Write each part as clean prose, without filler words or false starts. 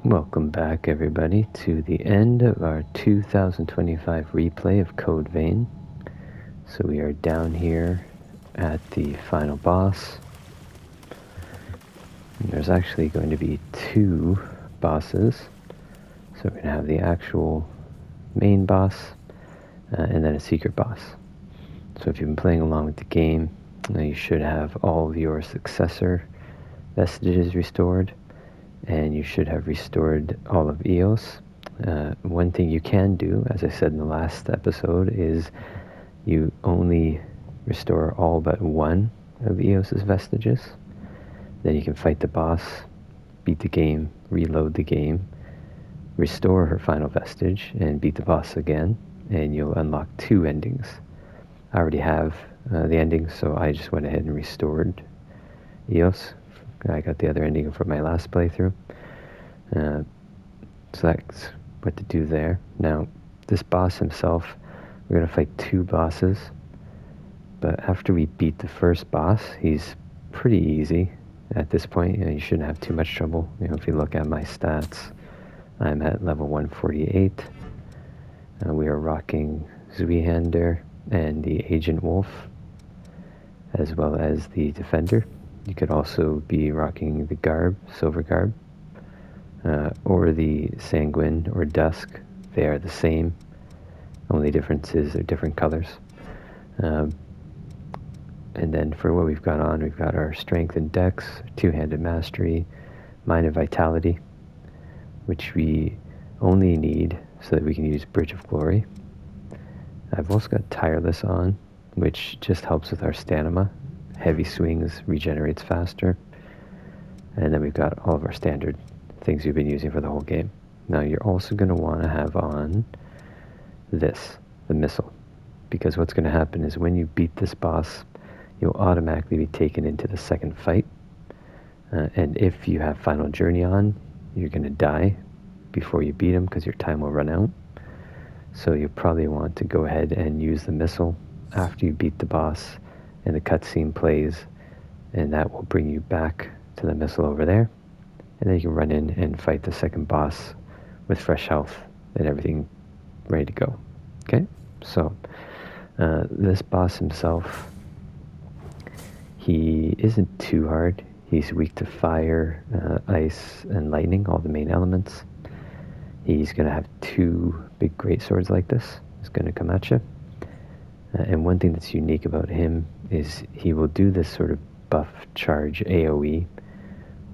Welcome back, everybody, to the end of our 2025 replay of Code Vein. So we are down here at the final boss. And there's actually going to be two bosses. So we're going to have the actual main boss and then a secret boss. So if you've been playing along with the game, you should have all of your Successor Vestiges restored. And you should have restored all of EOS. One thing you can do, as I said in the last episode, is you only restore all but one of EOS's vestiges. Then you can fight the boss, beat the game, reload the game, restore her final vestige, and beat the boss again, and you'll unlock two endings. I already have the endings, so I just went ahead and restored EOS. I got the other ending from my last playthrough. So that's what to do there. Now, this boss himself, we're going to fight two bosses. But after we beat the first boss, he's pretty easy at this point. You shouldn't have too much trouble. If you look at my stats, I'm at level 148. We are rocking Zweihander and the Agent Wolf, as well as the Defender. You could also be rocking the Garb, Silver Garb, or the Sanguine or Dusk. They are the same. Only difference is they're different colors. And then for what we've got on, we've got our Strength and Dex, Two-Handed Mastery, Mind and Vitality, which we only need so that we can use Bridge of Glory. I've also got Tireless on, which just helps with our stamina. Heavy swings regenerates faster. And then we've got all of our standard things you've been using for the whole game. Now you're also going to want to have on this, the missile, because what's going to happen is when you beat this boss, you'll automatically be taken into the second fight. And if you have Final Journey on, you're going to die before you beat him because your time will run out. So you probably want to go ahead and use the missile after you beat the boss and the cutscene plays, and that will bring you back to the missile over there. And then you can run in and fight the second boss with fresh health and everything ready to go. Okay? So, this boss himself, he isn't too hard. He's weak to fire, ice, and lightning, all the main elements. He's going to have two big greatswords like this. He's going to come at you. And one thing that's unique about him is he will do this sort of buff charge AoE,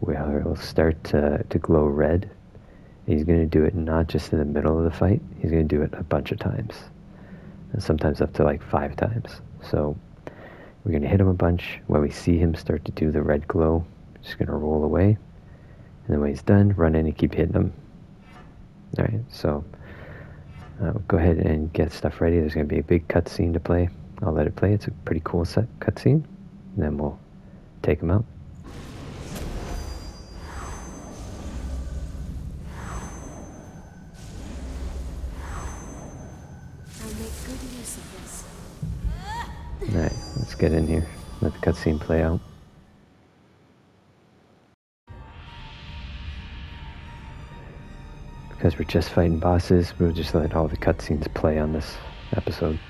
where he'll start to glow red. He's going to do it not just in the middle of the fight, he's going to do it a bunch of times. And sometimes up to like 5 times. So we're going to hit him a bunch. When we see him start to do the red glow, we're just going to roll away. And then when he's done, run in and keep hitting him. Alright, so go ahead and get stuff ready. There's going to be a big cutscene to play. I'll let it play. It's a pretty cool cutscene. And then we'll take him out. Alright, let's get in here. Let the cutscene play out. Because we're just fighting bosses, we'll just let all the cutscenes play on this episode.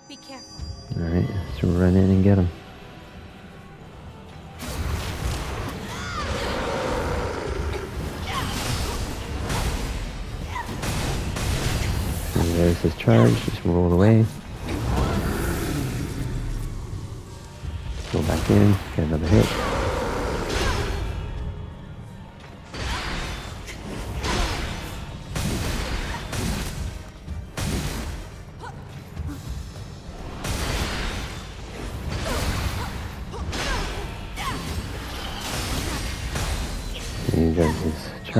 Be careful. Alright, let's run in and get him. And there's his charge, just roll away. Go back in, get another hit.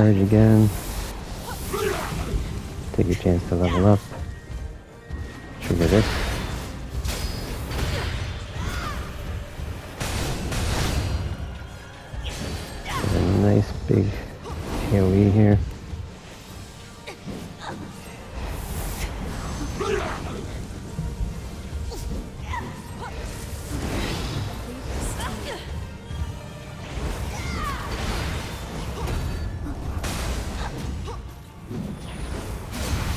charge again. Take your chance to level up. Trigger this. Get a nice big AoE here.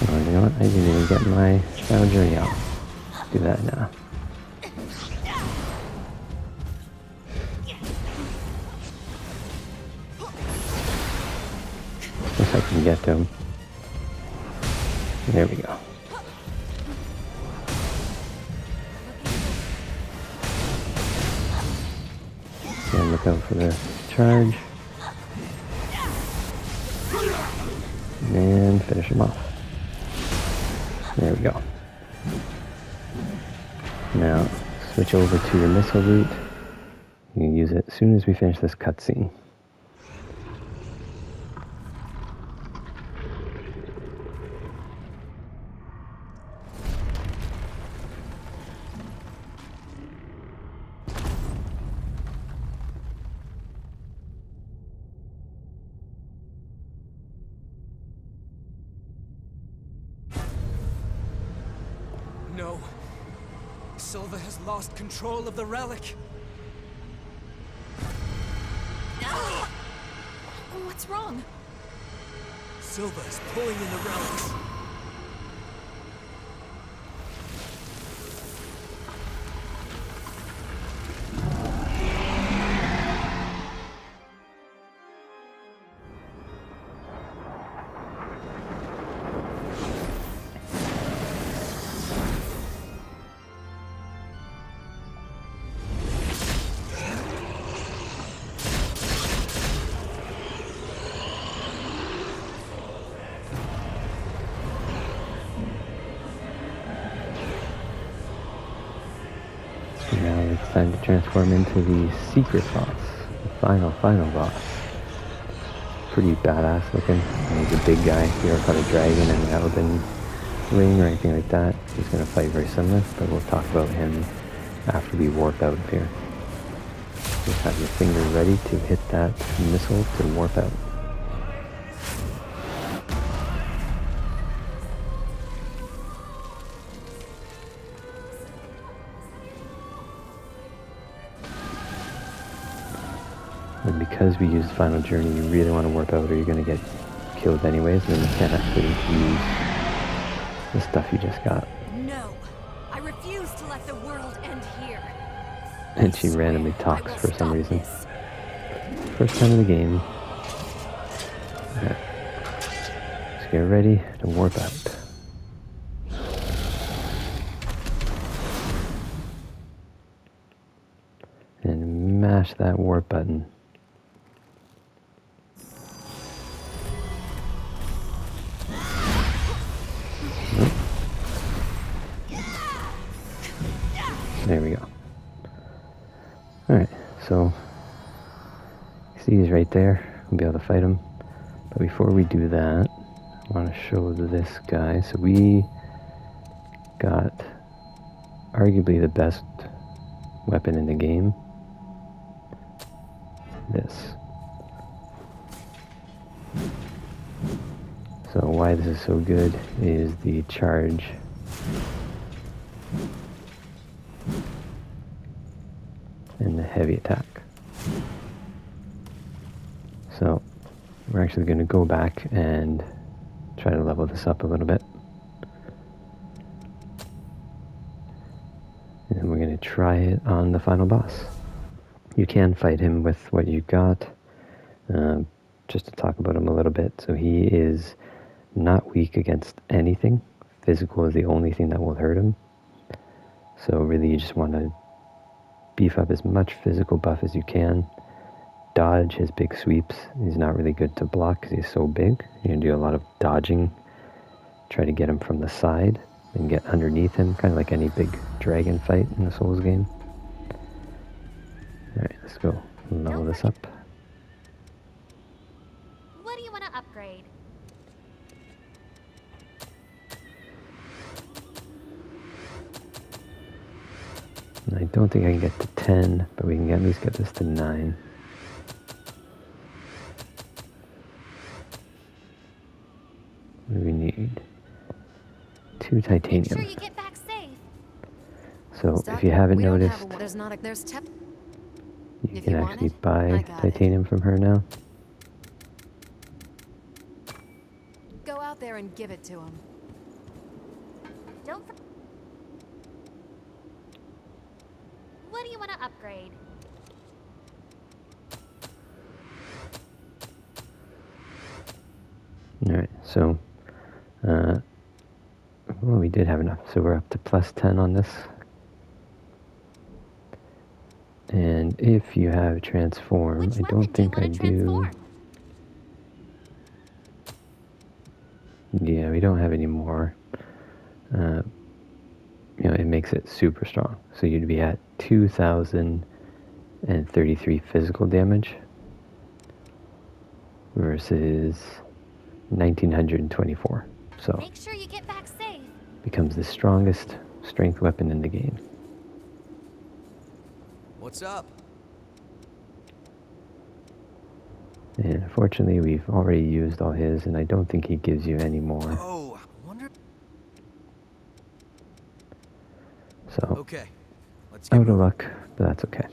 Oh, you know what? I didn't even get my Shadow Journey out. Do that now. If I can get to him. There we go. And look out for the charge. And finish him off. There we go. Now, switch over to your missile route. You can use it as soon as we finish this cutscene. No. Silva has lost control of the relic. What's wrong? Silva is pulling in the relics. Now it's time to transform into the secret boss, the final boss. Pretty badass looking. And he's a big guy. If you ever fought a dragon in the Elden Ring or anything like that, he's going to fight very similar, but we'll talk about him after we warp out of here. Just have your finger ready to hit that missile to warp out. And because we used Final Journey, you really want to warp out or you're going to get killed anyways, and then you can't actually use the stuff you just got. No, I refuse to let the world end here. And she randomly talks for some reason. First time in the game. Alright. Let's get ready to warp out. And mash that warp button. There we go. Alright, so see he's right there. We'll be able to fight him. But before we do that, I want to show this guy. So we got arguably the best weapon in the game. This. So why this is so good is the charge. And the heavy attack. So we're actually going to go back and try to level this up a little bit. And we're going to try it on the final boss. You can fight him with what you got. Just to talk about him a little bit. So he is not weak against anything. Physical is the only thing that will hurt him. So really you just want to beef up as much physical buff as you can. Dodge his big sweeps. He's not really good to block because he's so big. You're going to do a lot of dodging. Try to get him from the side and get underneath him, kind of like any big dragon fight in the Souls game. Alright, let's go level this up. What do you want to I don't think I can get to 10, but we can at least get this to 9. What do we need? 2 titanium. Make sure you get back safe. So if you haven't noticed, you If can you want actually it, I buy got titanium from her now. Go out there and give it to him. Don't. What do you want to upgrade? Alright, so well, we did have enough, so we're up to plus 10 on this. And if you have transform, Which I weapon don't think do you I want to do. transform? Yeah, we don't have any more. You know, it makes it super strong. So you'd be at 2,033 physical damage versus 1,924. So Make sure you get back safe. becomes the strongest strength weapon in the game. What's up? And unfortunately, we've already used all his, and I don't think he gives you any more. Oh, I wonder. So, Okay, let's get out of moving. luck, but that's okay.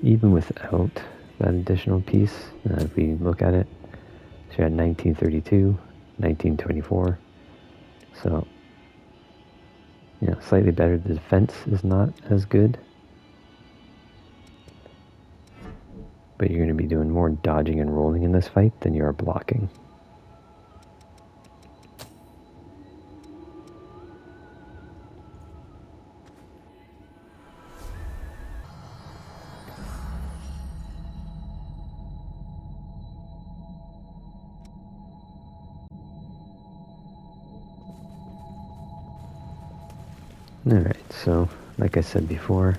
Even without that additional piece, if we look at it, so you're at 1932, 1924. So, you know, slightly better. The defense is not as good, but you're going to be doing more dodging and rolling in this fight than you are blocking. Alright, so like I said before,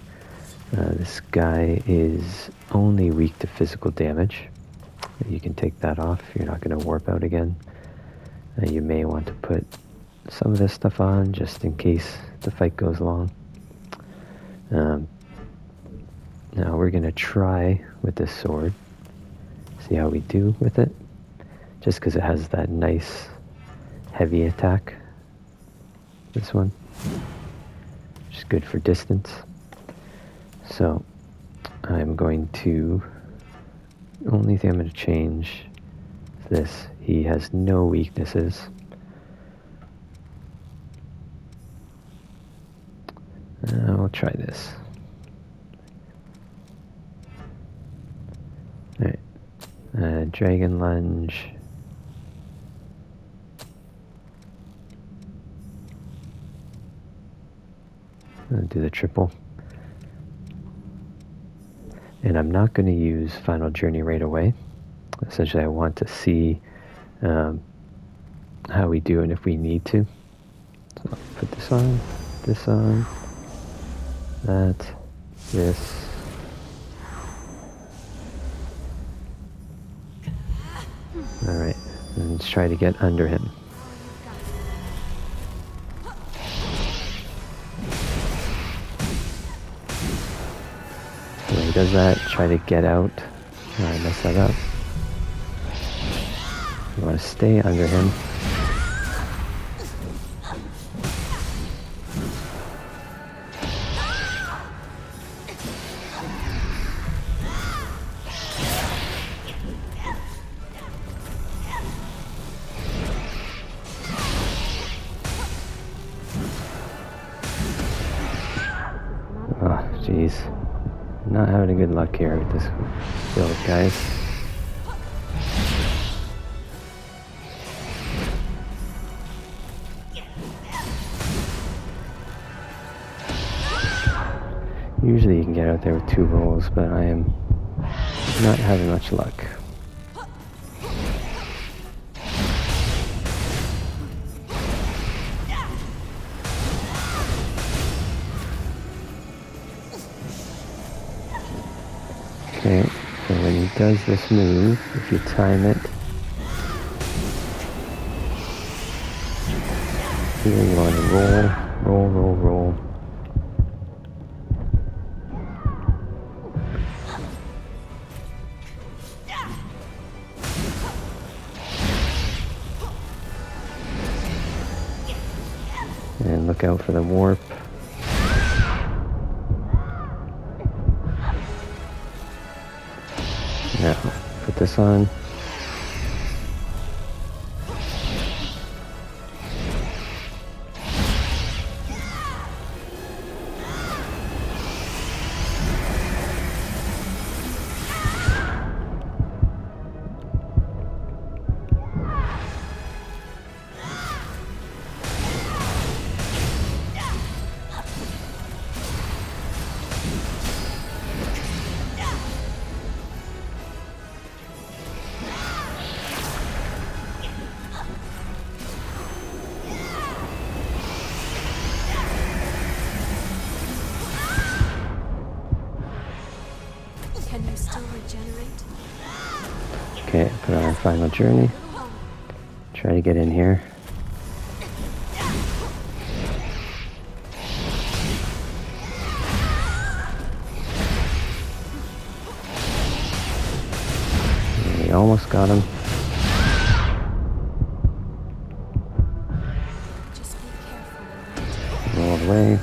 this guy is only weak to physical damage. You can take that off. You're not going to warp out again. You may want to put some of this stuff on just in case the fight goes long. Now we're going to try with this sword, see how we do with it, just because it has that nice heavy attack, this one, which is good for distance. So I'm going to, only thing I'm going to change is this. He has no weaknesses. We'll try this. Alright. Dragon Lunge. I'll do the triple. And I'm not going to use Final Journey right away. Essentially, I want to see how we do and if we need to. So I'll put this on, that, this. Alright, and let's try to get under him. So when he does that, try to get out. I messed that up. You want to stay under him. Oh, jeez. Not having a good luck here with this build, guys. Usually you can get out there with 2 rolls, but I am not having much luck. Okay, so when he does this move, if you time it, here you want to roll. Roll, roll, roll. And look out for the warp. Now, put this on. Can you still regenerate? Okay, put on our final journey. Try to get in here. We almost got him. Just be careful, alright? Roll away.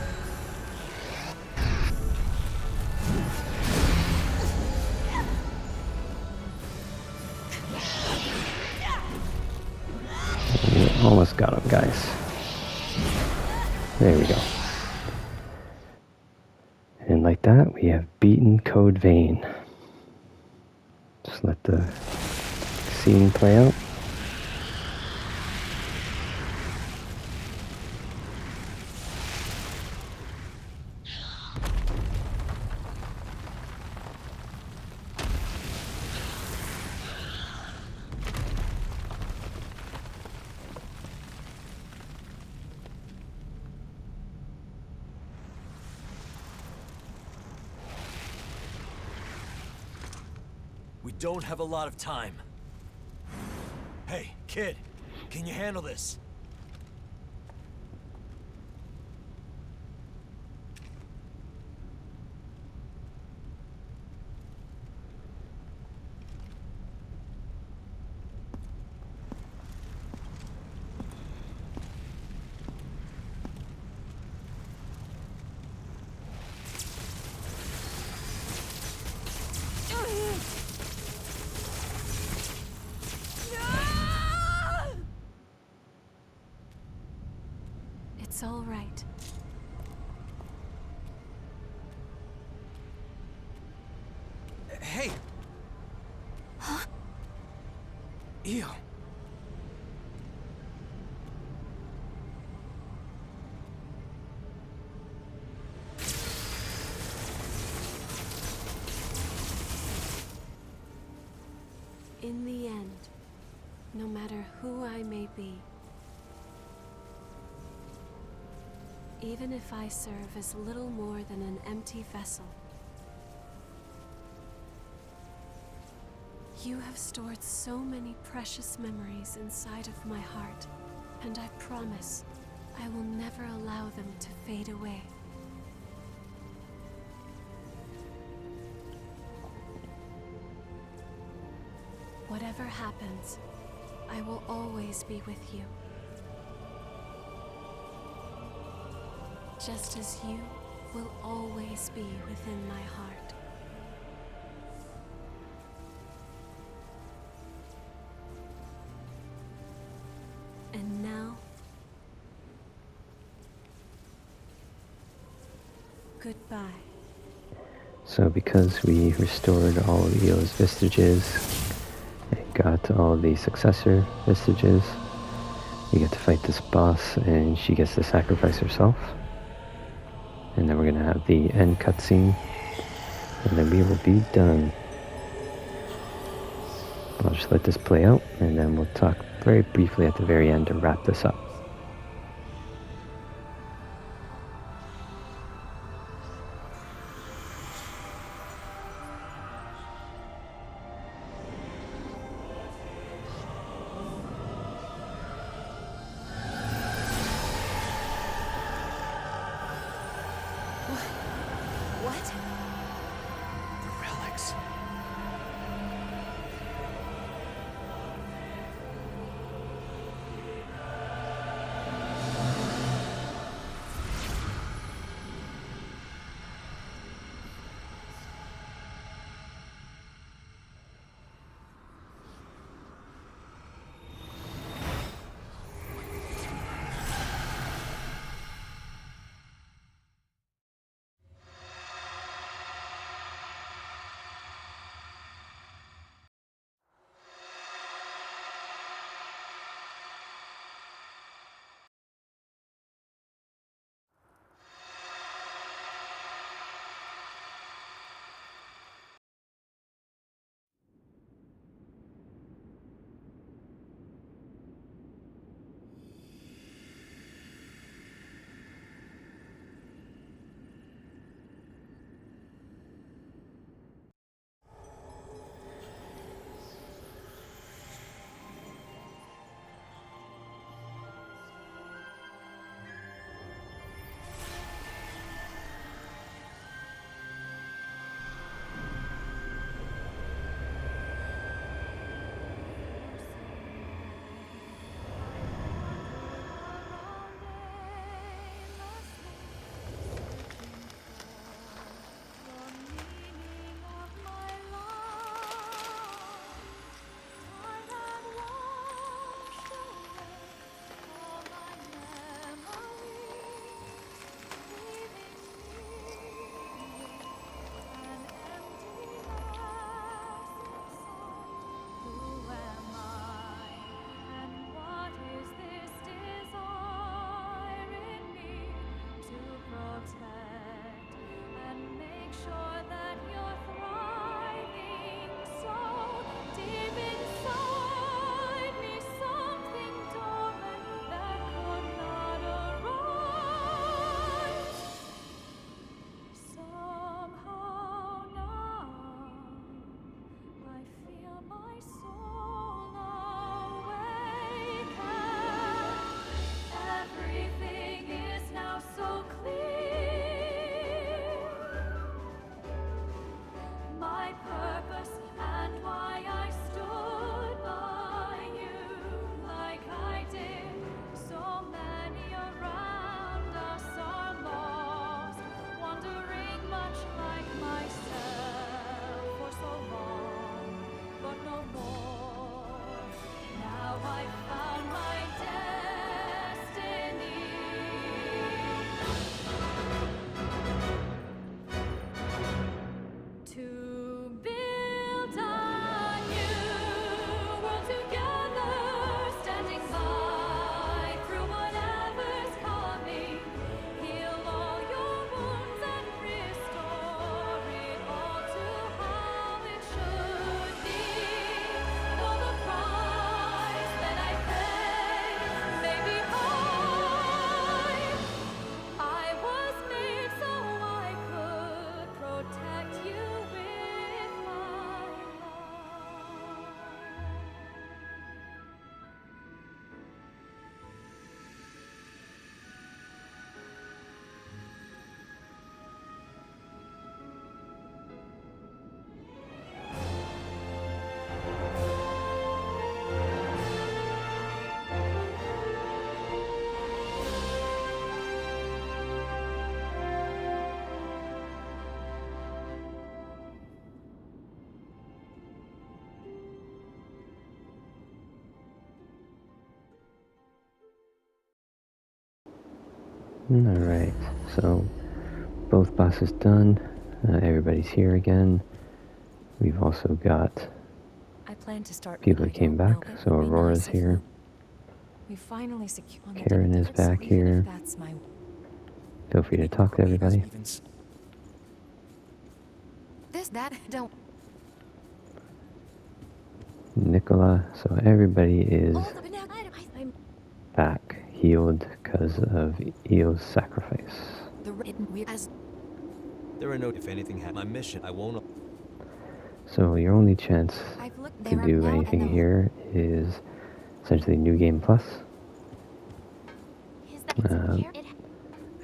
We almost got him, guys. There we go. And like that, we have beaten Code Vein. Just let the scene play out. We don't have a lot of time. Hey, kid, can you handle this? It's all right. Hey! Huh? EO. In the end, no matter who I may be, even if I serve as little more than an empty vessel, you have stored so many precious memories inside of my heart, and I promise I will never allow them to fade away. Whatever happens, I will always be with you. Just as you will always be within my heart. And now, goodbye. So because we restored all of EO's Vestiges and got all the Successor Vestiges, we get to fight this boss and she gets to sacrifice herself. And then we're going to have the end cutscene, and then we will be done. I'll just let this play out, and then we'll talk very briefly at the very end to wrap this up. Alright, so both bosses done. Everybody's here again. We've also got I plan to start. people who came back. So Aurora's here. We finally secured. Karen is back here. That's my. Feel free to talk to everybody. That don't. Nicola, so everybody is I'm back, healed because of EO's sacrifice. the written weird as. There are no. If anything had my mission, I won't. So your only chance I've looked to there do now anything and here is essentially New Game Plus. Is that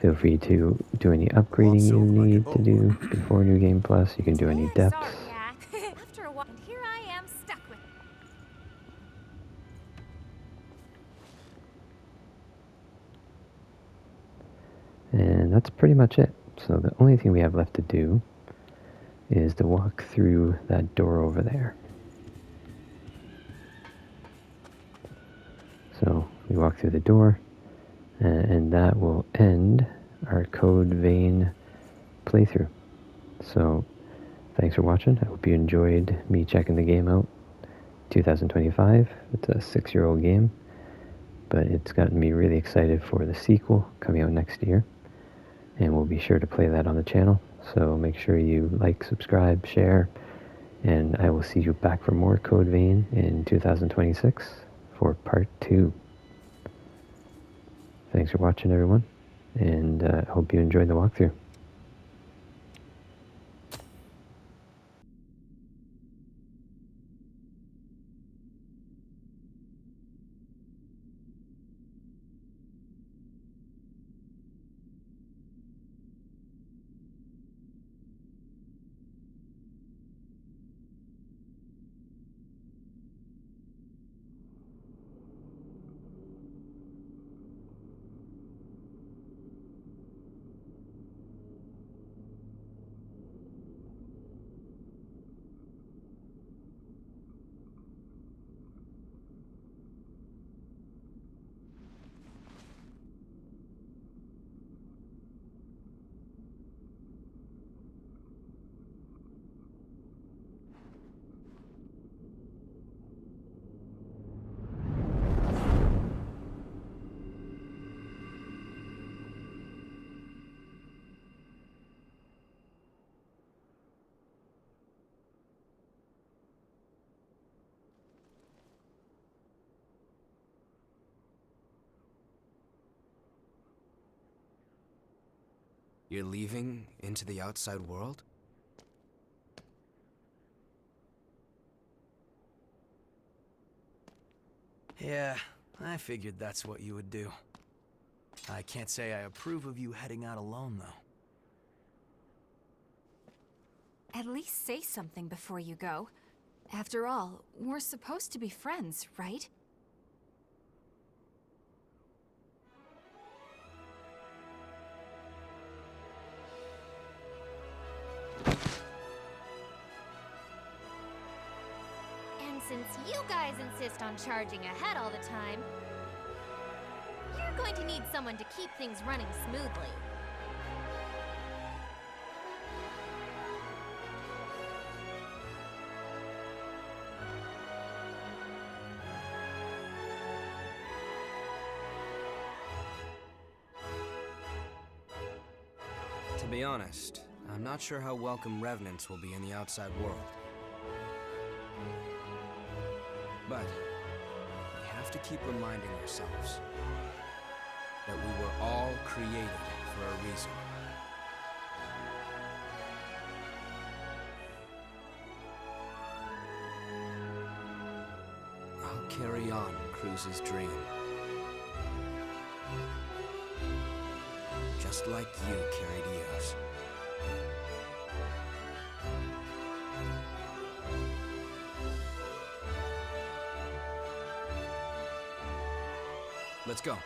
Feel free to do any upgrading you need to do before New Game Plus. You can do any depths. Yeah. After a while, and here I am stuck with. And that's pretty much it. So the only thing we have left to do is to walk through that door over there. So we walk through the door, and that will end our Code Vein playthrough. So thanks for watching. I hope you enjoyed me checking the game out. 2025, it's a 6-year-old game, but it's gotten me really excited for the sequel coming out next year, and we'll be sure to play that on the channel. So make sure you like, subscribe, share, and I will see you back for more Code Vein in 2026 for part 2. Thanks for watching, everyone, and I hope you enjoyed the walkthrough. You're leaving into the outside world? Yeah, I figured that's what you would do. I can't say I approve of you heading out alone, though. At least say something before you go. After all, we're supposed to be friends, right? And since you guys insist on charging ahead all the time, you're going to need someone to keep things running smoothly. To be honest, I'm not sure how welcome revenants will be in the outside world. But we have to keep reminding ourselves that we were all created for a reason. I'll carry on Cruz's dream. Just like you carried EO's. Let's go.